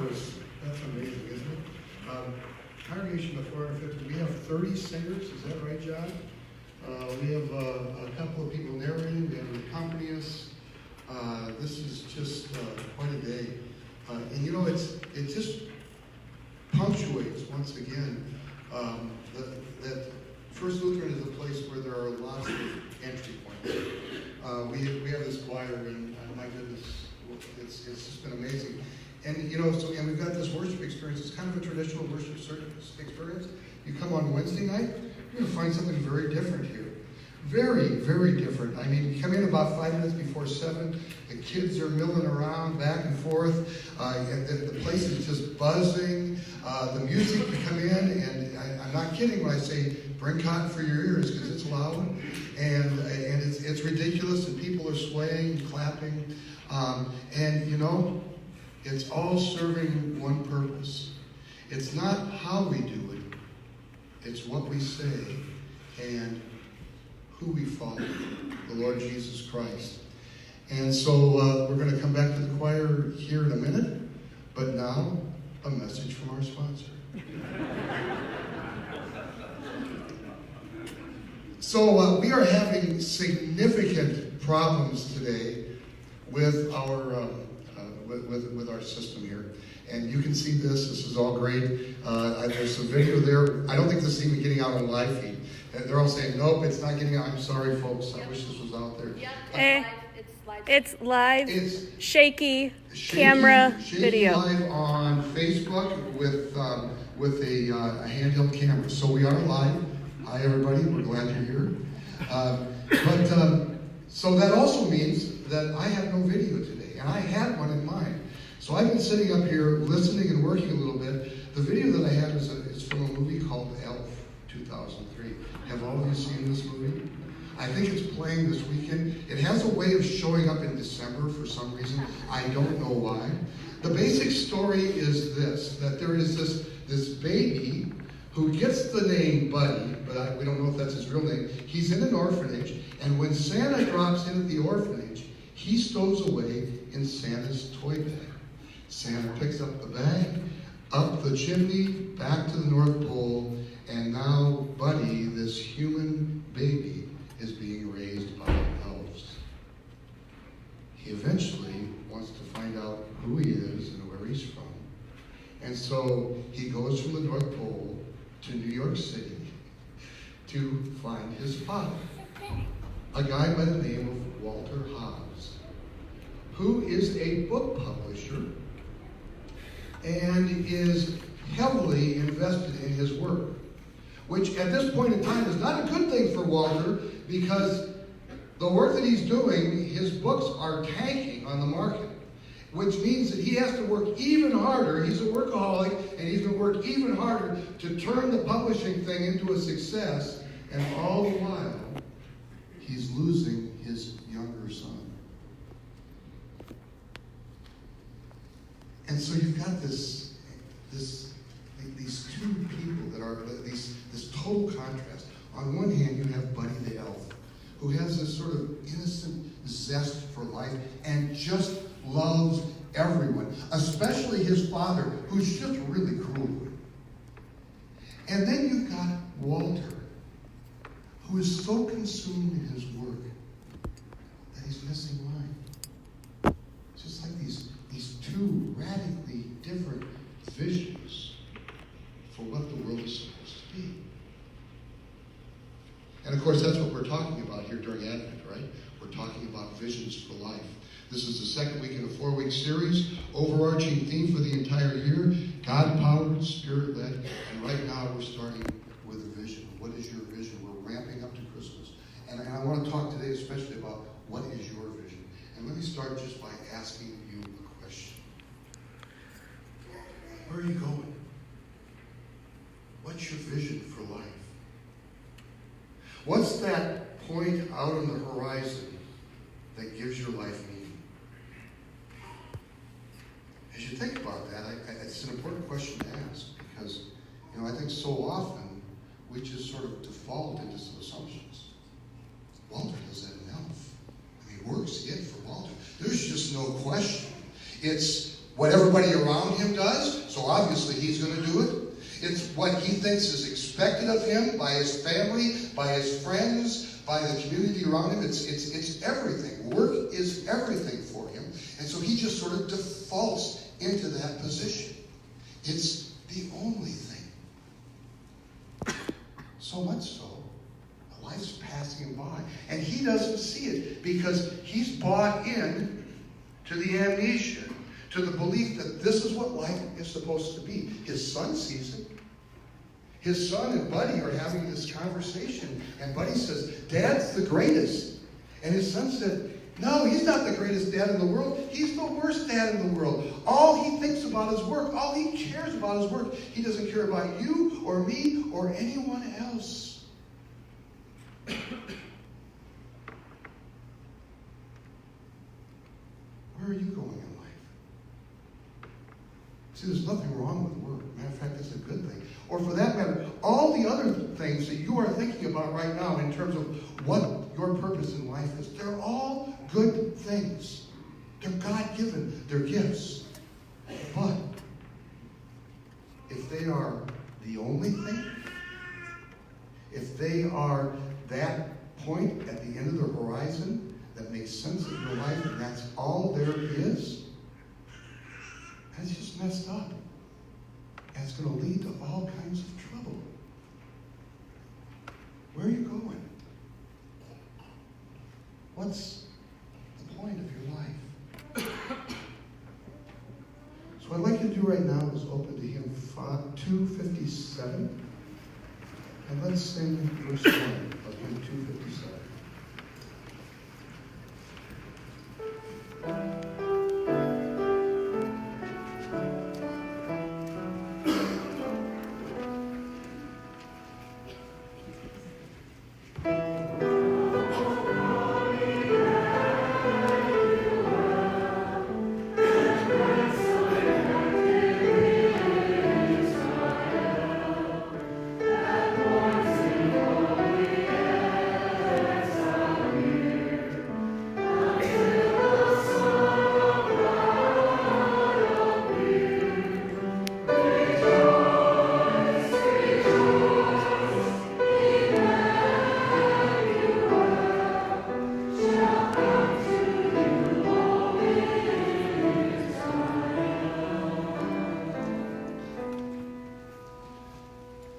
that's amazing, isn't it? Congregation of 450, we have 30 singers, is that right, John? We have a couple of people narrating, we have an accompanist. This is just quite a day. And you know, it just punctuates, once again, that First Lutheran is a place where there are lots of entry points. We have this choir, and my goodness, it's just been amazing. And you know, and we've got this worship experience. It's kind of a traditional worship experience. You come on Wednesday night, you're going to find something very different here. Very, very different. I mean, you come in about 5 minutes before 7. The kids are milling around back and forth. The place is just buzzing. The music, you come in, and I'm not kidding when I say bring cotton for your ears, because it's loud and it's ridiculous, and people are swaying, clapping, and you know, it's all serving one purpose. It's not how we do it; it's what we say and who we follow, the Lord Jesus Christ. And so we're going to come back to the choir here in a minute, but now a message from our sponsor. So we are having significant problems today with our with our system here. And you can see this. This is all great. There's some video there. I don't think this is even getting out on live feed. They're all saying, nope, it's not getting out. I'm sorry, folks. I wish this was out there. Yep, it's live. It's shaky camera video. Live on Facebook with a handheld camera. So we are live. Hi, everybody. We're glad you're here. So that also means that I have no video today. And I had one in mind. So I've been sitting up here listening and working a little bit. The video that I had is from a movie called Elf, 2003. Have all of you seen this movie? I think it's playing this weekend. It has a way of showing up in December for some reason. I don't know why. The basic story is this, that there is this baby who gets the name Buddy, but we don't know if that's his real name. He's in an orphanage, and when Santa drops in at the orphanage, he stows away in Santa's toy bag. Santa picks up the bag, up the chimney, back to the North Pole, and now Buddy, this human baby, is being raised by elves. He eventually wants to find out who he is and where he's from. And so he goes from the North Pole to New York City to find his father, a guy by the name of Walter Hobbs, who is a book publisher and is heavily invested in his work, which at this point in time is not a good thing for Walter, because the work that he's doing, his books are tanking on the market, which means that he has to work even harder. He's a workaholic, and he's going to work even harder to turn the publishing thing into a success, and all the while, he's losing his younger son. And so you've got these two people that are this total contrast. On one hand, you have Buddy the elf, who has this sort of innocent zest for life and just loves everyone, especially his father, who's just really cruel. And then you've got Walter, who is so consumed in his work that he's missing life. Just like these two radically different visions for what the world is supposed to be. And of course, that's what we're talking about here during Advent, right? We're talking about visions for life. This is the second week in a 4-week series, overarching theme for the entire year, God-powered, Spirit-led, and right now we're starting with a vision. What is your vision? We're ramping up to Christmas. And I want to talk today especially about what is your vision. And let me start just by asking you a question. Where are you going? What's your vision for life? What's that point out on the horizon that gives your life meaning? As you think about that, it's an important question to ask, because I think so often we just sort of default into some assumptions. Walter does that in Elf. I mean, work's it for Walter. There's just no question. It's what everybody around him does, so obviously he's going to do it. It's what he thinks is expected of him by his family, by his friends, by the community around him. It's everything. Work is everything for him. And so he just sort of defaults into that position. It's the only thing. So much so, life's passing him by. And he doesn't see it because he's bought in to the amnesia, to the belief that this is what life is supposed to be. His son sees it. His son and Buddy are having this conversation, and Buddy says, Dad's the greatest. And his son said, no, he's not the greatest dad in the world. He's the worst dad in the world. All he thinks about is work. All he cares about is work. He doesn't care about you or me or anyone else. Where are you going in life? See, there's nothing wrong with work. Matter of fact, it's a good thing. Or for that matter, all the other things that you are thinking about right now in terms of what your purpose in life is, they're all good things. They're God-given. They're gifts. But if they are the only thing, if they are that point at the end of the horizon that makes sense of your life and that's all there is, that's just messed up. And it's going to lead to all kinds of trouble. Where are you going? What's the point of your life? So what I'd like you to do right now is open to hymn 257. And let's sing verse 1 of hymn 257.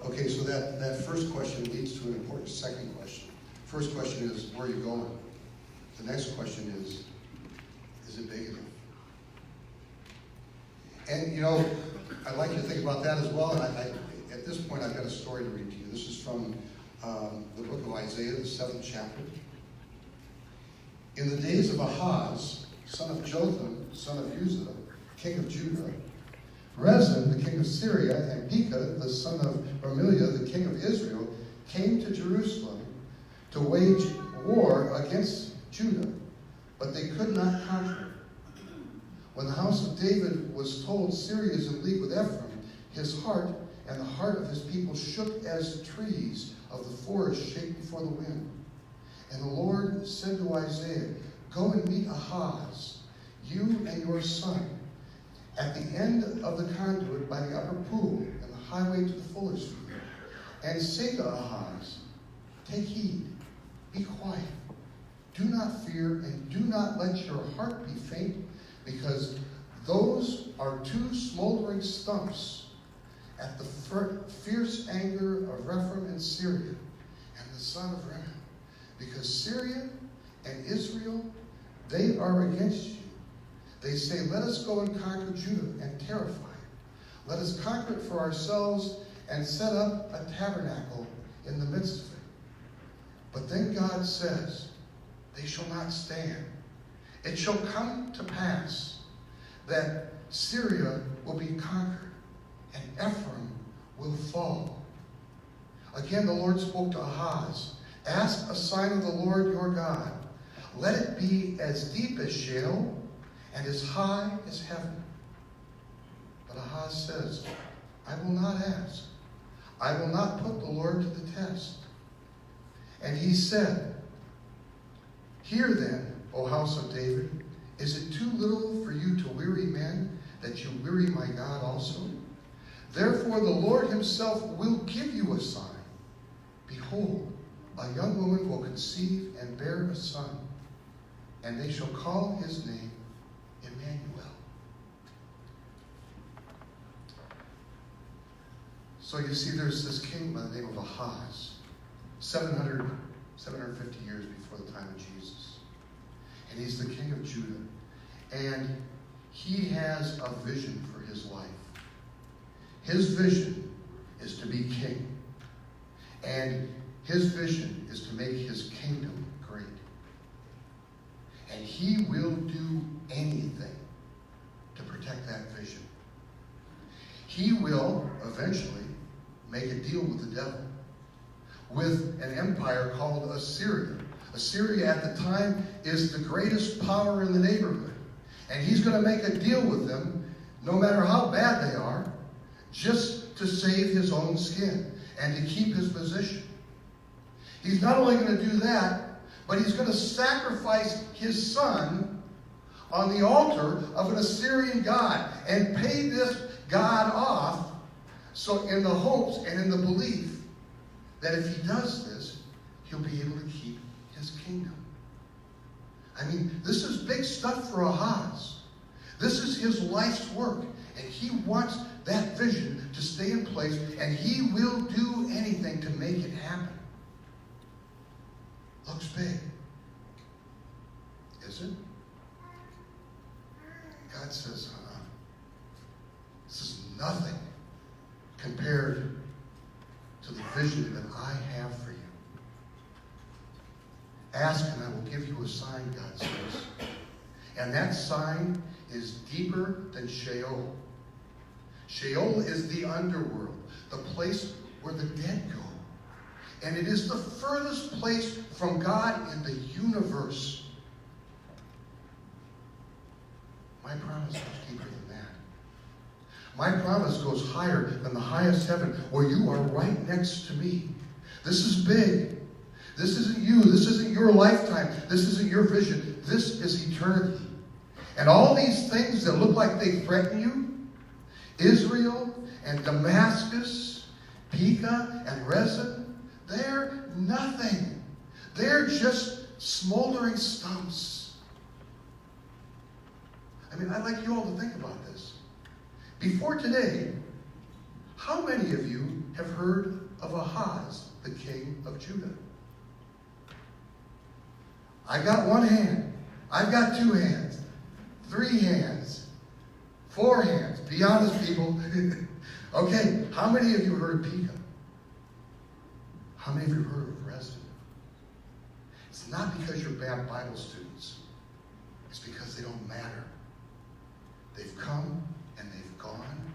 Okay, so that first question leads to an important second question. First question is, where are you going? The next question is it big enough? And, you know, I'd like you to think about that as well. And at this point, I've got a story to read to you. This is from the book of Isaiah, the 7th chapter. In the days of Ahaz, son of Jotham, son of Uzziah, king of Judah, Rezin, the king of Syria, and Pekah, the son of Remaliah, the king of Israel, came to Jerusalem to wage war against Judah, but they could not conquer it. When the house of David was told Syria is in league with Ephraim, his heart and the heart of his people shook as trees of the forest shake before the wind. And the Lord said to Isaiah, go and meet Ahaz, you and your son, at the end of the conduit by the upper pool and the highway to the fuller's field, and say to Ahaz, take heed, be quiet, do not fear, and do not let your heart be faint, because those are two smoldering stumps at the fierce anger of Ephraim and Syria, and the son of Rimmon. Because Syria and Israel, they are against you. They say, let us go and conquer Judah and terrify it. Let us conquer it for ourselves and set up a tabernacle in the midst of it. But then God says, they shall not stand. It shall come to pass that Syria will be conquered and Ephraim will fall. Again, the Lord spoke to Ahaz, ask a sign of the Lord your God. Let it be as deep as Sheol and as high as heaven. But Ahaz says, I will not ask. I will not put the Lord to the test. And he said, hear then, O house of David, is it too little for you to weary men, that you weary my God also? Therefore the Lord himself will give you a sign. Behold, a young woman will conceive and bear a son, and they shall call his name Emmanuel. So you see, there's this king by the name of Ahaz, 750 years before the time of Jesus. And he's the king of Judah. And he has a vision for his life. His vision is to be king. And his vision is to make his kingdom great. And he will do anything to protect that vision. He will eventually make a deal with the devil, with an empire called Assyria. Assyria at the time is the greatest power in the neighborhood. And he's going to make a deal with them, no matter how bad they are, just to save his own skin and to keep his position. He's not only going to do that, but he's going to sacrifice his son on the altar of an Assyrian god and pay this god off, so in the hopes and in the belief that if he does this, he'll be able to keep his kingdom. I mean, this is big stuff for Ahaz. This is his life's work, and he wants that vision to stay in place, and he will do anything to make it happen. Looks big. Is it? God says, this is nothing compared to the vision that I have for you. Ask and I will give you a sign, God says. And that sign is deeper than Sheol. Sheol is the underworld, the place where the dead go. And it is the furthest place from God in the universe. My promise goes deeper than that. My promise goes higher than the highest heaven, where you are right next to me. This is big. This isn't you. This isn't your lifetime. This isn't your vision. This is eternity. And all these things that look like they threaten you, Israel and Damascus, Pekah and Rezin, they're nothing. They're just smoldering stumps. I mean, I'd like you all to think about this. Before today, how many of you have heard of Ahaz, the king of Judah? I got one hand. I've got two hands. 3 hands. 4 hands. Be honest, people. Okay, how many of you heard of Pekah? How many of you heard of Rezin? It's not because you're bad Bible students. It's because they don't matter. They've come and they've gone,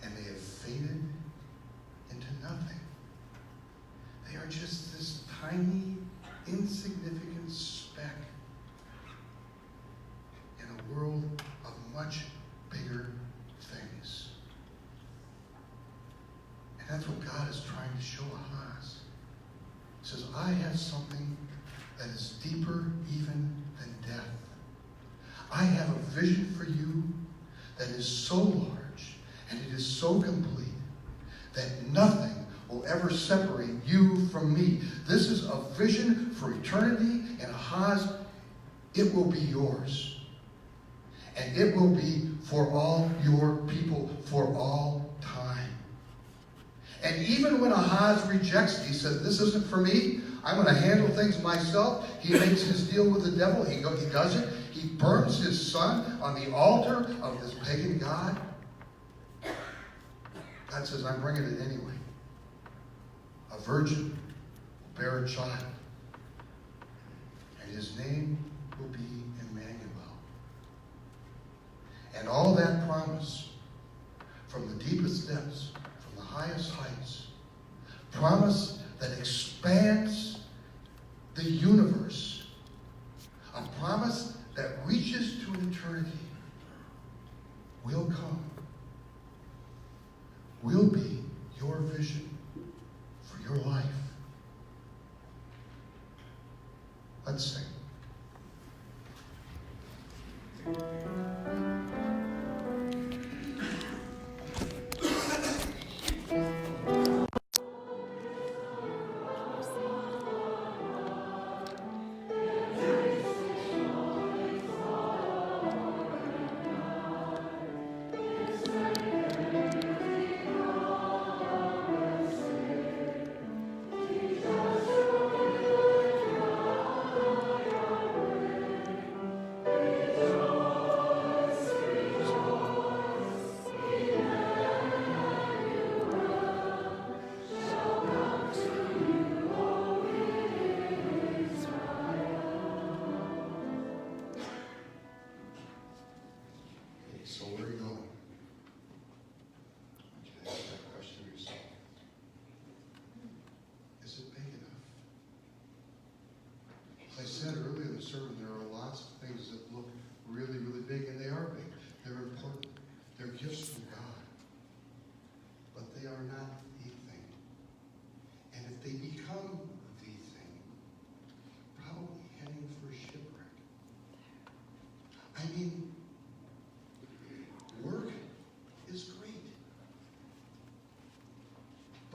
and they have faded into nothing. They are just this tiny, insignificant speck in a world of much bigger things. And that's what God is trying to show Ahaz. He says, I have something that is deeper even than death. I have a vision for you that is so large and it is so complete that nothing will ever separate you from me. This is a vision for eternity, and Ahaz, it will be yours. And it will be for all your people for all time. And even when Ahaz rejects it, he says, this isn't for me. I'm going to handle things myself. He makes his deal with the devil. He does it. He burns his son on the altar of this pagan god. God says, I'm bringing it anyway. A virgin will bear a child, and his name will be Emmanuel. And all that promise, from the deepest depths, from the highest heights, promise that expands the universe, a promise that reaches to eternity, will come, will be your vision for your life. Let's sing.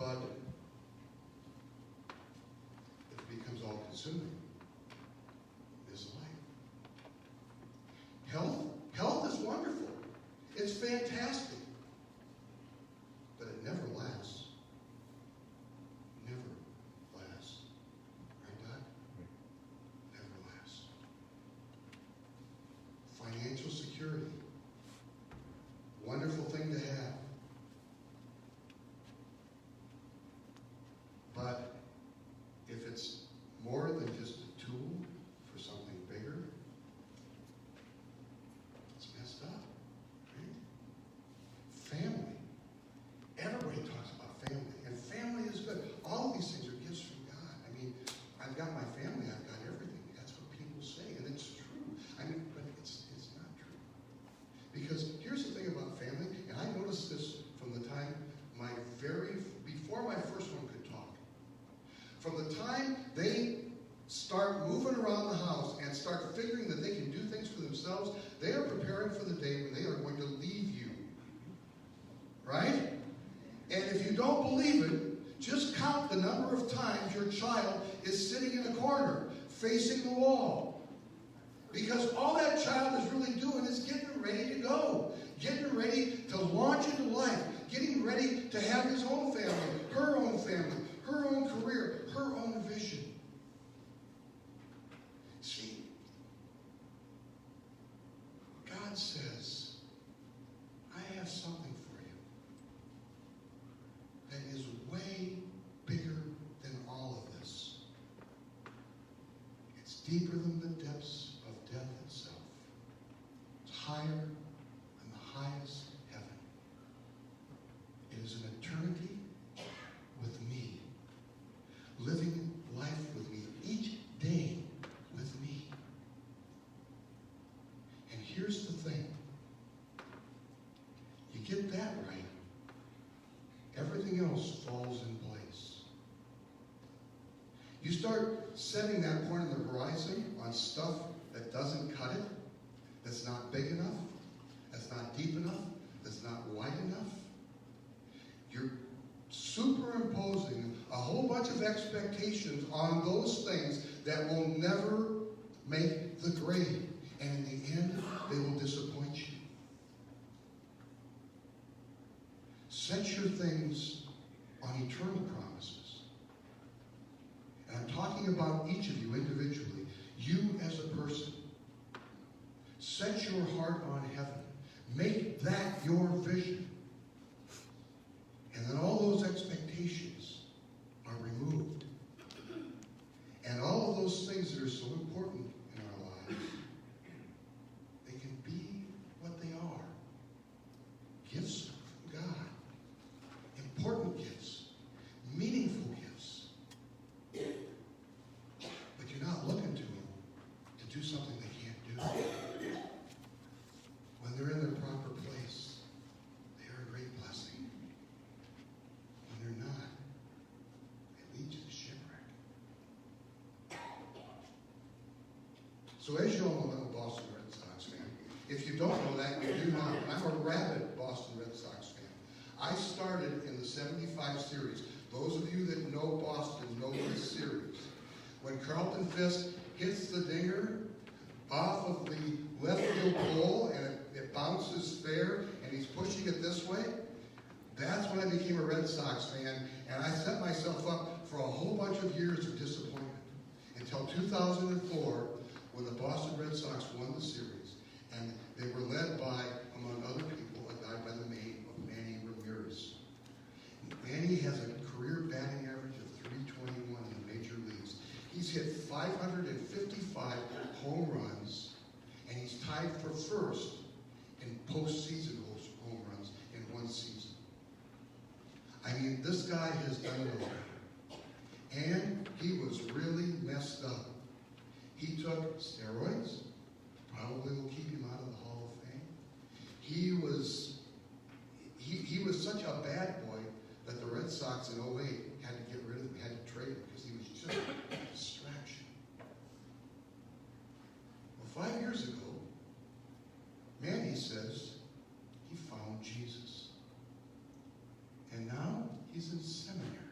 but it becomes all-consuming. Is life. Health is wonderful. It's fantastic. But it never lasts. Never lasts. Right, Doc? Never lasts. Financial security. Wonderful thing to have. But if it's more than just a tool for something bigger, it's messed up. Right? Family. Everybody talks about family, and family is good. All of these things are gifts from God. I mean, I've got my family, I've got everything. That's what people say, and it's true. I mean, but it's not true. Because here's the thing about family, and I noticed this from the time before my first one could talk. From the time they start moving around the house and start figuring that they can do things for themselves, they are preparing for the day when they are going to leave you. Right? And if you don't believe it, just count the number of times your child is sitting in a corner, facing the wall. Because all that child is really doing is getting ready to go. Getting ready to launch into life. Getting ready to have his own family, her own career, her own vision. See, God says, I have something for you that is way bigger than all of this. It's deeper than the depths of death itself. It's higher than the highest heaven. It is an eternity with me, living life with me, each day with me. And here's the thing. You get that right, everything else falls in place. You start setting that point on the horizon on stuff that doesn't cut it, that's not big enough, that's not deep enough, that's not wide enough. You're superimposing a whole bunch of expectations on those things that will never make the grade. And in the end, they will disappoint you. Set your things on eternal promises. And I'm talking about each of you individually. You as a person. Set your heart on heaven. Make that your vision. And then all those expectations are removed. And all of those things that are so important in our lives, they can be what they are. Gifts from God. Important gifts. Meaningful gifts. But you're not looking to them to do something they can't do. When they're in their proper place, they are a great blessing. When they're not, they lead you to shipwreck. So as you all know, I'm a Boston Red Sox fan. If you don't know that, you do not. I'm a rabid Boston Red Sox fan. I started in the 75 series. Those of you that know Boston know this series. When Carlton Fisk hits the dinger off of the left field pole and it bounces fair and he's pushing it this way, that's when I became a Red Sox fan, and I set myself up for a whole bunch of years of disappointment until 2004 when the Boston Red Sox won the series, and they were led by, among other people, a guy by the name of Manny Ramirez. Manny has a career batting average of .321 in the major leagues. He's hit 555 home runs, and he's tied for first in postseason home runs in one season. I mean, this guy has done it all. And he was really messed up. He took steroids, probably will keep him out of the Hall of Fame. He was such a bad boy that the Red Sox in 08 had to get rid of him, had to trade him, because he was just a distraction. Well, 5 years ago, Manny says he found Jesus. And now he's in seminary.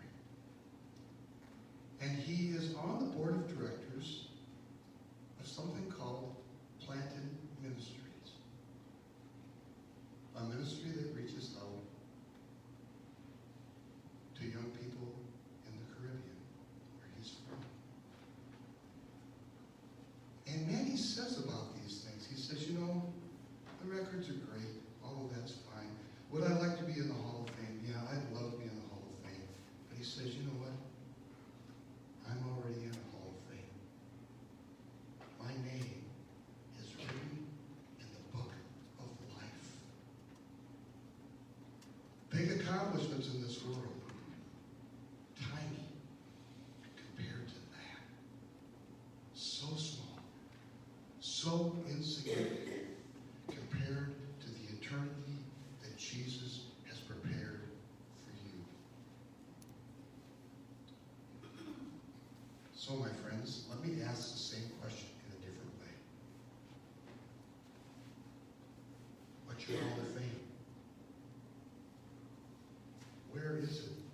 big accomplishments in this world, tiny compared to that. So small, so insignificant compared to the eternity that Jesus has prepared for you. So, my friends, let me ask the same question in a different way. What's your Hall of Fame? Where is it